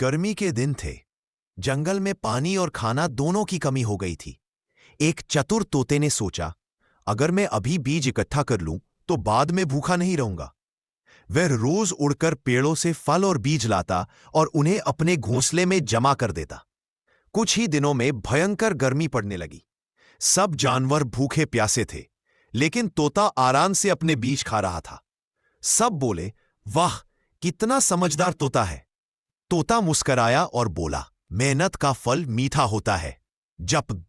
गर्मी के दिन थे। जंगल में पानी और खाना दोनों की कमी हो गई थी। एक चतुर तोते ने सोचा, अगर मैं अभी बीज इकट्ठा कर लूं तो बाद में भूखा नहीं रहूंगा। वह रोज उड़कर पेड़ों से फल और बीज लाता और उन्हें अपने घोंसले में जमा कर देता। कुछ ही दिनों में भयंकर गर्मी पड़ने लगी। सब जानवर भूखे प्यासे थे, लेकिन तोता आराम से अपने बीज खा रहा था। सब बोले, वाह, कितना समझदार तोता है। तोता मुस्कराया और बोला, मेहनत का फल मीठा होता है। जब